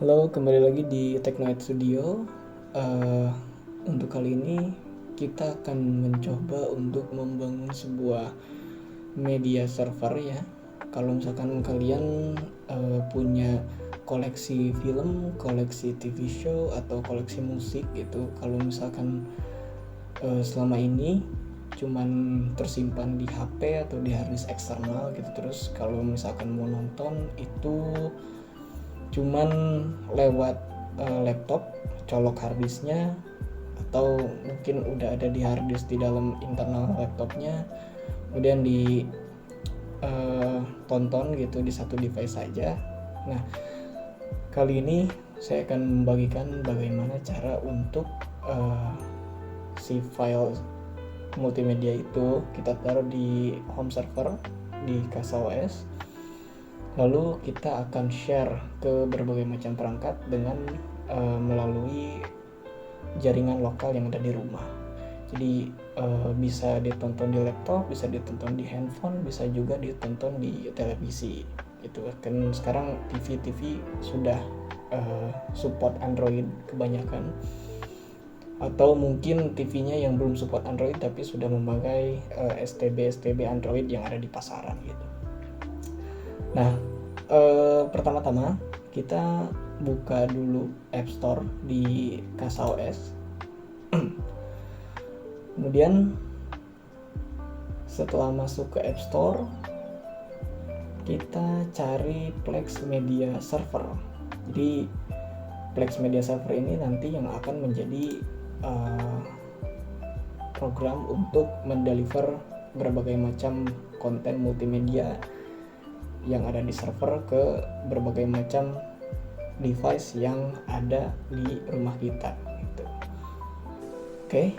Halo, kembali lagi di Technoid Studio. Eh, untuk kali ini kita akan mencoba untuk membangun sebuah media server ya. Kalau misalkan kalian punya koleksi film, koleksi TV show atau koleksi musik gitu, kalau misalkan selama ini cuman tersimpan di HP atau di harddisk eksternal gitu, terus kalau misalkan mau nonton itu cuman lewat laptop, colok harddisknya, atau mungkin udah ada di harddisk di dalam internal laptopnya, kemudian di tonton gitu di satu device saja. Nah, kali ini saya akan membagikan bagaimana cara untuk si file multimedia itu kita taruh di home server di CasaOS. Lalu kita akan share ke berbagai macam perangkat dengan melalui jaringan lokal yang ada di rumah. Jadi bisa ditonton di laptop, bisa ditonton di handphone, bisa juga ditonton di televisi gitu. Kan sekarang TV sudah support Android kebanyakan, atau mungkin TV-nya yang belum support Android tapi sudah memakai STB Android yang ada di pasaran gitu. Nah, pertama-tama kita buka dulu App Store di CasaOS. Kemudian setelah masuk ke App Store, kita cari Plex Media Server. Jadi Plex Media Server ini nanti yang akan menjadi program untuk mendeliver berbagai macam konten multimedia yang ada di server ke berbagai macam device yang ada di rumah kita gitu. Oke,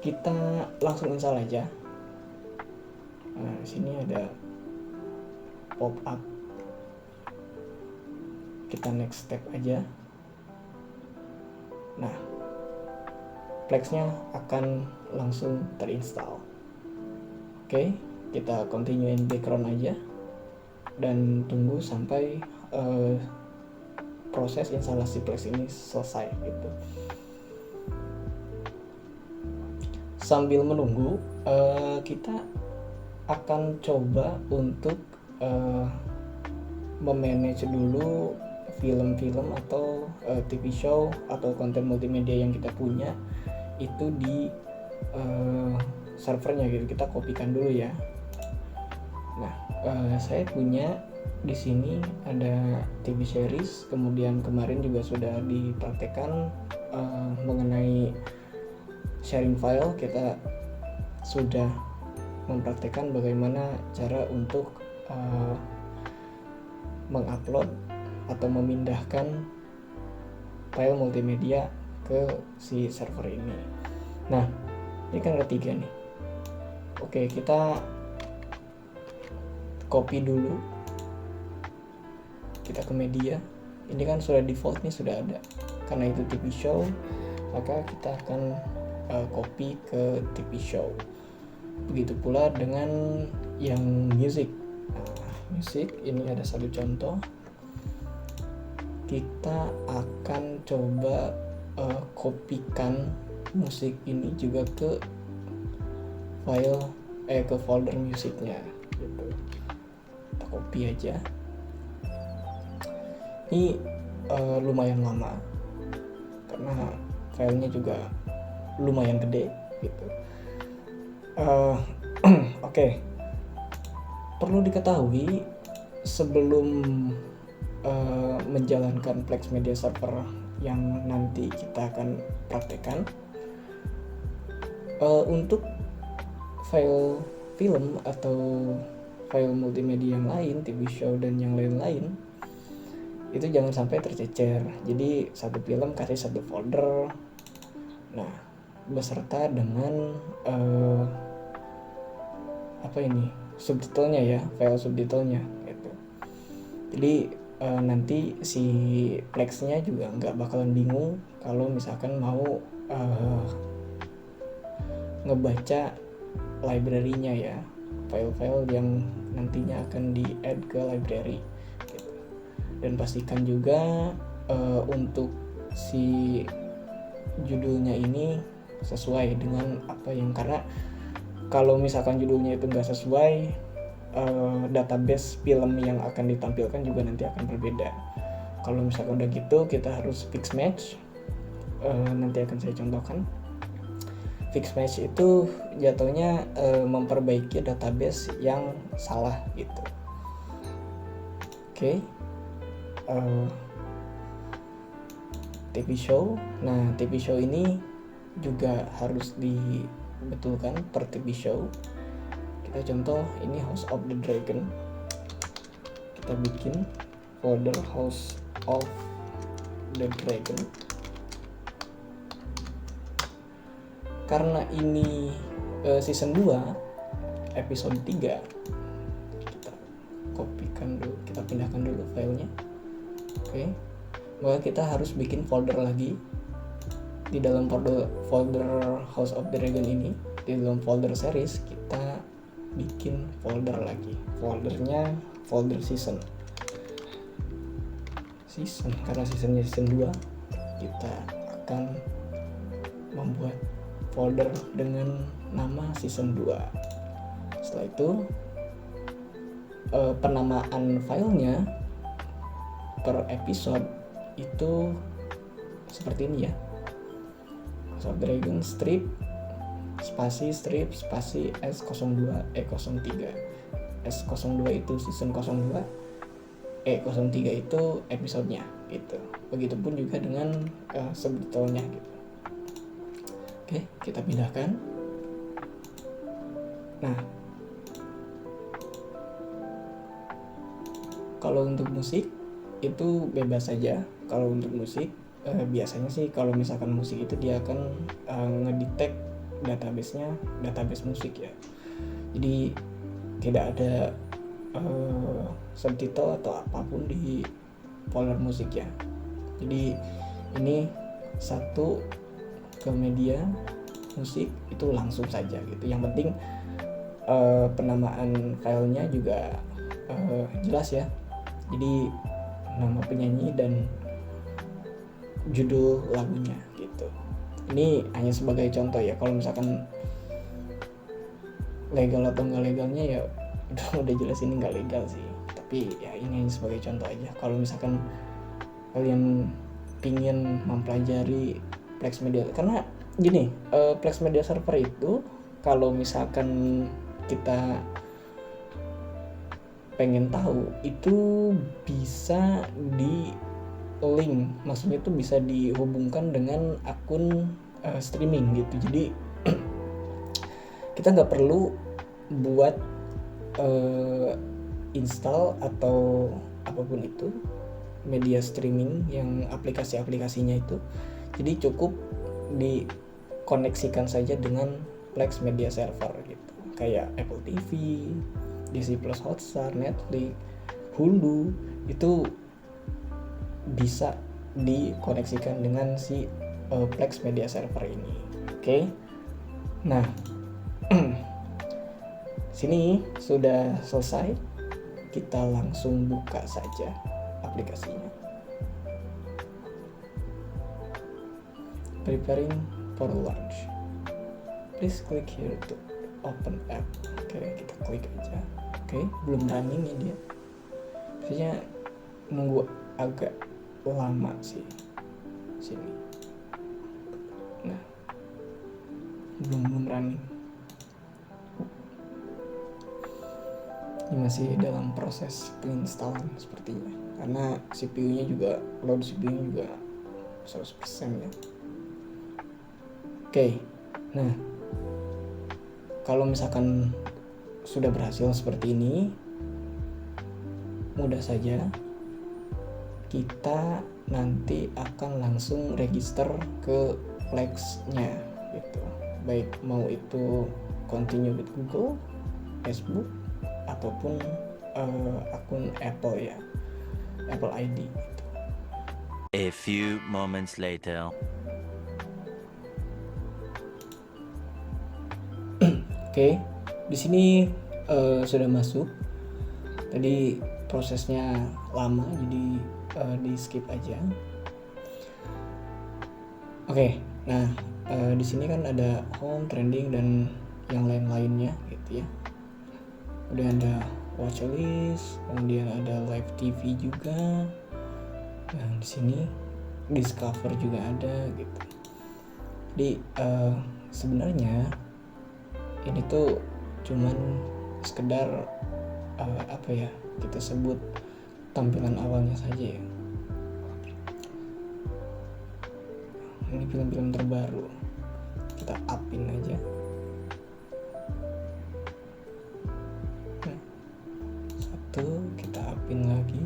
kita langsung install aja. Nah, di sini ada pop up. Kita next step aja. Nah, Plex-nya akan langsung terinstall. Oke, kita continue in background aja dan tunggu sampai proses instalasi Plex ini selesai gitu. Sambil menunggu, kita akan coba untuk memanage dulu film-film atau TV show atau konten multimedia yang kita punya itu di servernya gitu. Kita kopikan dulu ya. Nah, saya punya di sini ada TV series, kemudian kemarin juga sudah dipraktekkan mengenai sharing file. Kita sudah mempraktekkan bagaimana cara untuk mengupload atau memindahkan file multimedia ke si server ini. Nah, ini kan ada 3 nih. Oke, kita copy dulu. Kita ke media. Ini kan sudah default nih, sudah ada. Karena itu TV show, maka kita akan copy ke TV show. Begitu pula dengan yang music. Nah, music ini ada satu contoh. Kita akan coba kopikan musik ini juga ke file ke folder musiknya gitu. Kita copy aja. Ini lumayan lama karena filenya juga lumayan gede gitu. Oke. Perlu diketahui sebelum menjalankan Plex Media Server yang nanti kita akan praktekkan, untuk file film atau file multimedia yang lain, TV show dan yang lain-lain, itu jangan sampai tercecer. Jadi satu film kasih satu folder, nah beserta dengan subtitlenya ya, file subtitlenya gitu. Jadi nanti si Plex-nya juga nggak bakalan bingung kalau misalkan mau ngebaca library-nya ya, file-file yang nantinya akan di-add ke library gitu. Dan pastikan juga untuk si judulnya ini sesuai dengan apa yang, karena kalau misalkan judulnya itu nggak sesuai, database film yang akan ditampilkan juga nanti akan berbeda. Kalau misalkan udah gitu, kita harus fix match. Nanti akan saya contohkan. Fix match itu jatuhnya memperbaiki database yang salah gitu. Oke. TV show. Nah, TV show ini juga harus dibetulkan per TV show. Kita contoh ini House of the Dragon. Kita bikin folder House of the Dragon. Karena ini season 2 episode 3, kita kopikan dulu, kita pindahkan dulu filenya. Oke. Maka kita harus bikin folder lagi. Di dalam folder House of the Dragon ini, di dalam folder series, kita bikin folder lagi. Foldernya folder season, karena seasonnya season 2, kita akan membuat folder dengan nama season 2. Setelah itu penamaan filenya per episode itu seperti ini ya. House of Dragon strip spasi S02 E03. S02 itu season 02, E03 itu episodenya gitu. Begitupun juga dengan subtitlenya gitu. Oke, kita pindahkan. Nah, kalau untuk musik itu bebas saja. Kalau untuk musik biasanya sih kalau misalkan musik itu dia akan ngedetect database musik ya. Jadi tidak ada subtitle atau apapun di folder musik ya. Jadi ini satu ke media musik itu langsung saja gitu. Yang penting penamaan filenya juga jelas ya. Jadi nama penyanyi dan judul lagunya gitu. Ini hanya sebagai contoh ya. Kalau misalkan legal atau nggak legalnya ya udah jelas ini nggak legal sih. Tapi ya ini hanya sebagai contoh aja. Kalau misalkan kalian pingin mempelajari Plex Media, karena gini, Plex Media Server itu kalau misalkan kita pengen tahu itu bisa di link, maksudnya itu bisa dihubungkan dengan akun streaming gitu. Jadi kita nggak perlu buat install atau apapun itu media streaming yang aplikasinya itu. Jadi cukup dikoneksikan saja dengan Plex Media Server gitu, kayak Apple TV, Disney Plus, Hotstar, Netflix, Hulu, itu bisa dikoneksikan dengan si Plex Media Server ini. Oke. Nah, sini sudah selesai. Kita langsung buka saja aplikasinya. Preparing for launch. Please click here to open app. Oke, kita klik aja. Oke, belum running ya dia. Biasanya nunggu agak lama sih sini. Nah, belum running. Ini masih dalam proses penginstalan sepertinya, karena CPU-nya juga, load CPU-nya juga 100% ya. Oke, nah kalau misalkan sudah berhasil seperti ini, mudah saja kita nanti akan langsung register ke Plex-nya gitu. Baik mau itu continue with Google, Facebook, ataupun akun Apple ya, Apple ID gitu. A few moments later. Oke, di sini sudah masuk. Tadi prosesnya lama, jadi di skip aja. Oke, nah di sini kan ada home, trending dan yang lain-lainnya gitu ya. Udah ada watchlist, kemudian ada live TV juga. Nah di sini discover juga ada gitu. Jadi sebenarnya ini tuh cuman sekedar apa ya, kita sebut tampilan awalnya saja ya. Ini film-film terbaru, kita upin aja. Satu kita upin lagi,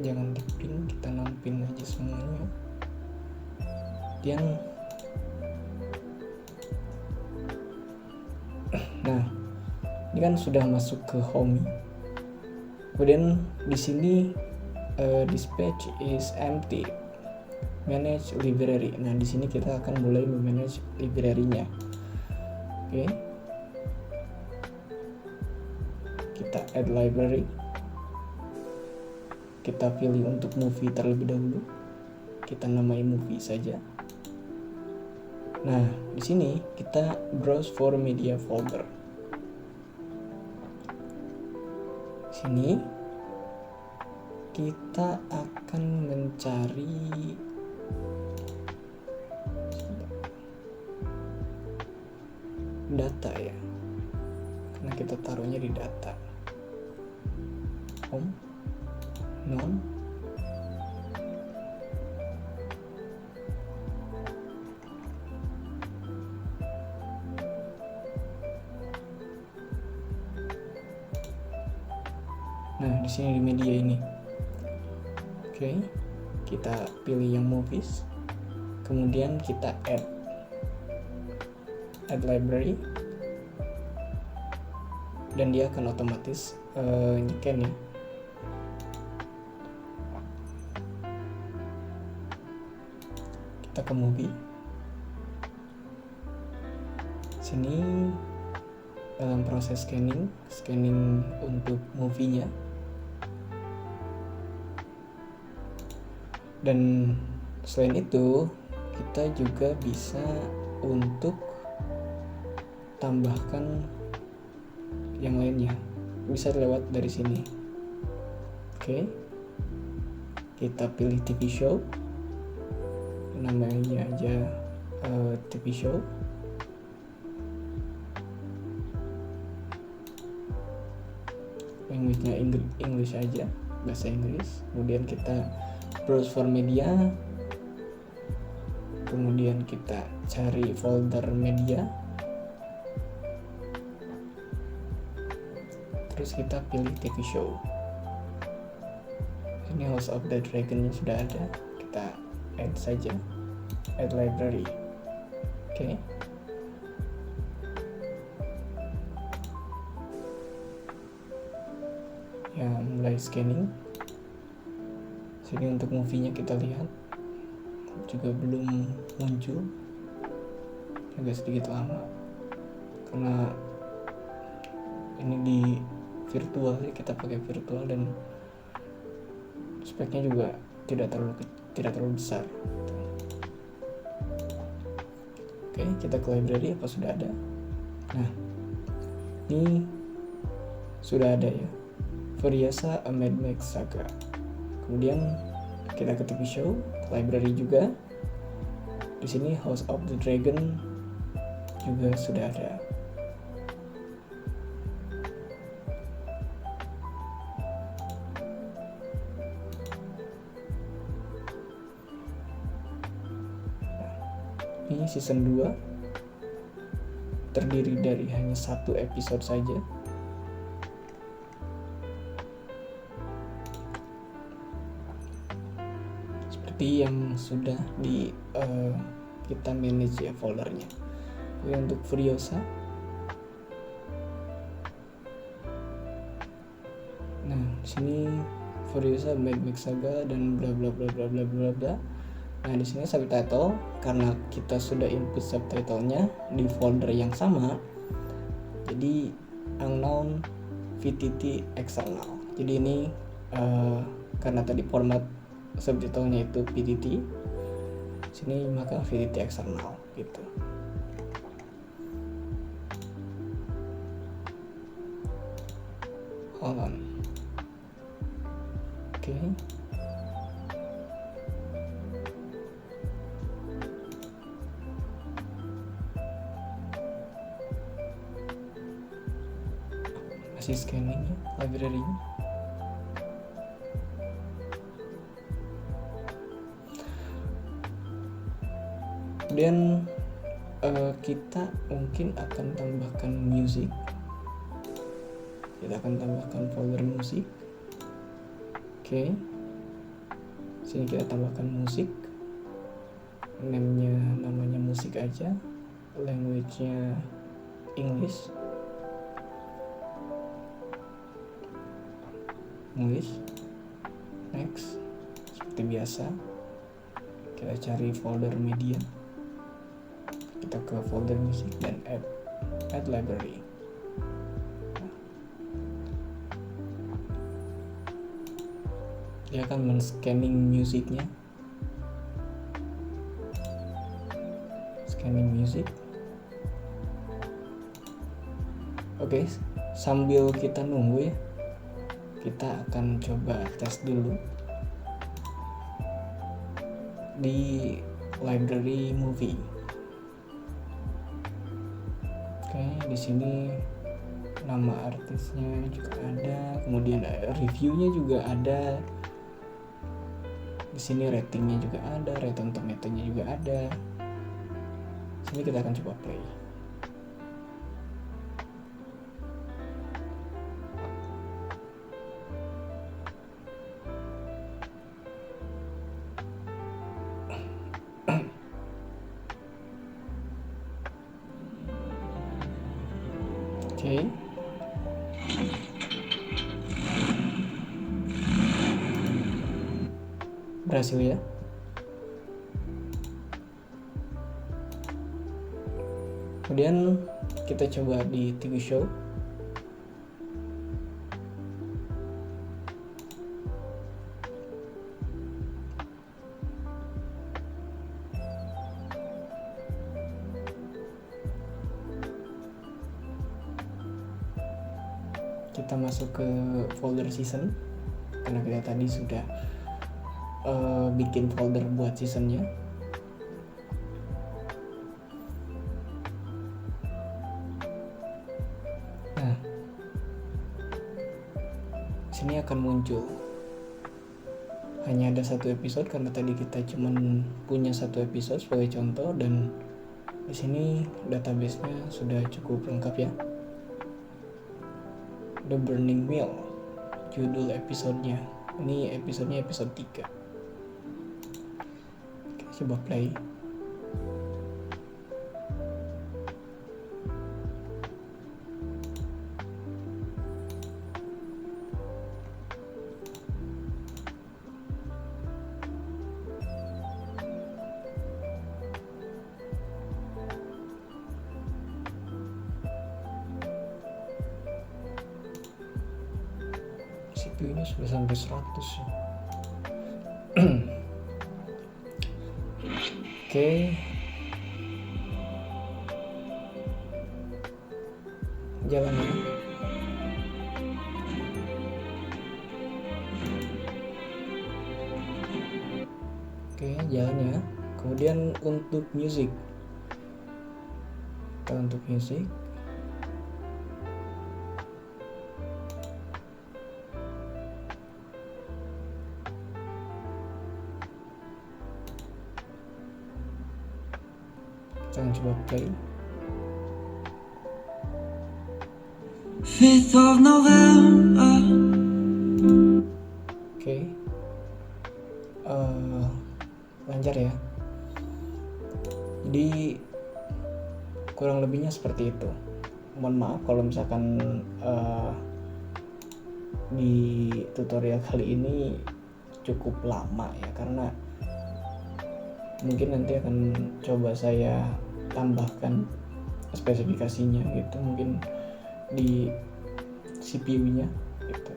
jangan dipin, kita non-pin aja semuanya. Kemudian nah ini kan sudah masuk ke home. Kemudian di sini this page is empty, manage library. Nah di sini kita akan mulai memanage library-nya. Oke. Kita add library. Kita pilih untuk movie terlebih dahulu. Kita namai movie saja. Nah, di sini kita browse for media folder. Di sini kita akan mencari data ya, karena kita taruhnya di data. Home, non, nah di sini di media ini. Oke, kita pilih yang movies, kemudian kita add library, dan dia akan otomatis nyekan ya. Kita ke movie. Sini dalam proses scanning untuk movie-nya. Dan selain itu kita juga bisa untuk tambahkan yang lainnya, bisa lewat dari sini. Oke, kita pilih TV show, namanya aja TV show. Language-nya English aja, bahasa Inggris. Kemudian kita browse for media, kemudian kita cari folder media, terus kita pilih TV show. Ini House of the Dragon-nya sudah ada, kita add saja, add library. Oke. Ya, mulai scanning. Sini untuk movie-nya kita lihat juga belum muncul, agak sedikit lama karena ini di virtual ya, kita pakai virtual dan speknya juga tidak terlalu besar. Oke, kita ke library, apa sudah ada? Nah, ini sudah ada ya, Furiosa A Mad Max Saga. Kemudian kita ke TV show, library juga. Di sini House of the Dragon juga sudah ada. Ini season 2 terdiri dari hanya 1 episode saja. Seperti yang sudah di kita manage ya foldernya. Jadi untuk Furiosa, nah di sini Furiosa Mad Max Saga dan bla bla bla bla bla bla bla. Nah di sini subtitle, karena kita sudah input subtitlenya di folder yang sama, jadi unknown VTT external. Jadi ini karena tadi format subtitlenya itu VTT sini, maka VTT eksternal gitu. Hold on. Oke. Masih scanning ya library-nya. Kemudian kita mungkin akan tambahkan music. Kita akan tambahkan folder musik. Oke. Sini kita tambahkan musik. Namanya musik aja. Language-nya English. Next. Seperti biasa. Kita cari folder media. Kita ke folder musik dan add library. Dia akan men-scanning musiknya. Scanning music. Oke, sambil kita nunggu ya, kita akan coba tes dulu di library movie. Oke, di sini nama artisnya juga ada, kemudian reviewnya juga ada. Di sini ratingnya juga ada, Rotten Tomatoes-nya juga ada. Sini kita akan coba play. Oke. Berhasil ya. Kemudian kita coba di TV show. Kita masuk ke folder season karena kita tadi sudah bikin folder buat seasonnya. Nah, sini akan muncul hanya ada satu episode karena tadi kita cuman punya satu episode sebagai contoh, dan di sini database-nya sudah cukup lengkap ya. The Burning Wheel judul episodenya, ini episodenya episode 3. Kita coba play. CPU-nya sudah sampai 100 ya. Oke. Jalan ya. Oke, jalan ya. Kemudian untuk music. Kita untuk music. Kita coba play. 5th of November. Oke. Lancar ya. Jadi kurang lebihnya seperti itu. Mohon maaf kalau misalkan di tutorial kali ini cukup lama ya, karena mungkin nanti akan coba saya tambahkan spesifikasinya gitu, mungkin di CPU-nya gitu.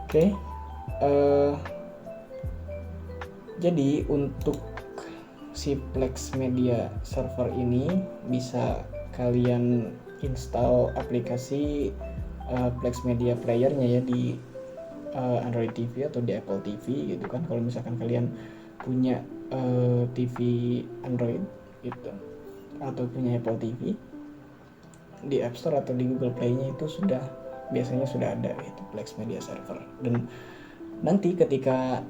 Oke. Jadi untuk si Plex Media Server ini bisa kalian install aplikasi Plex Media Player-nya ya di Android TV atau di Apple TV gitu kan. Kalau misalkan kalian punya TV Android gitu atau punya Apple TV, di App Store atau di Google Play-nya itu biasanya sudah ada itu Plex Media Server. Dan nanti ketika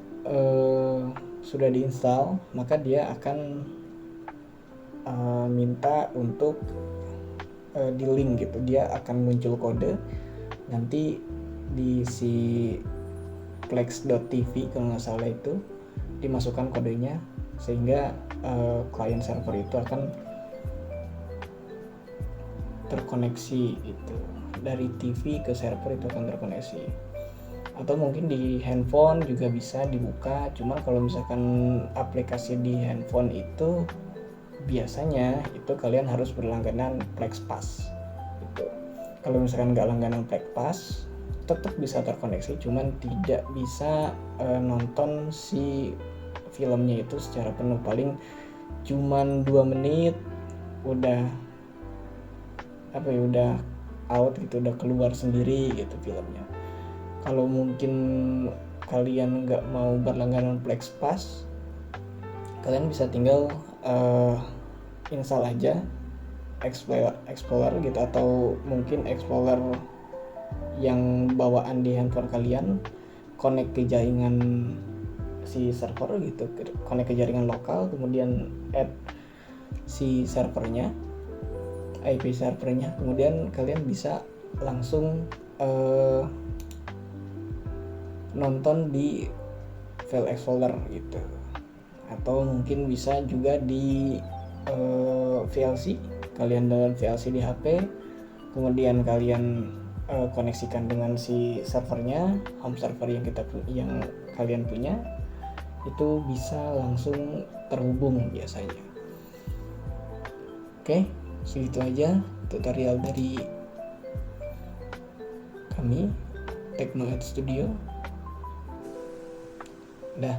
sudah diinstal, maka dia akan minta untuk di link gitu. Dia akan muncul kode nanti di si plex.tv kalau nggak salah, itu dimasukkan kodenya sehingga client server itu akan terkoneksi itu dari TV ke server, itu akan terkoneksi. Atau mungkin di handphone juga bisa dibuka, cuman kalau misalkan aplikasi di handphone itu biasanya itu kalian harus berlangganan Plex Pass gitu. Kalau misalkan nggak langganan Plex Pass tetap bisa terkoneksi, cuman tidak bisa nonton si filmnya itu secara penuh. Paling cuman 2 menit udah udah out gitu, udah keluar sendiri gitu filmnya. Kalau mungkin kalian nggak mau berlangganan Plex Pass, kalian bisa tinggal install aja Explorer gitu, atau mungkin Explorer yang bawaan di handphone kalian, connect ke jaringan si server gitu, connect ke jaringan lokal, kemudian add si servernya, IP servernya, kemudian kalian bisa langsung nonton di file explorer gitu. Atau mungkin bisa juga di VLC, kalian download VLC di HP, kemudian kalian koneksikan dengan si servernya, home server yang kalian punya, itu bisa langsung terhubung biasanya. Oke, segitu aja tutorial dari kami Tekno Ed Studio. Dah.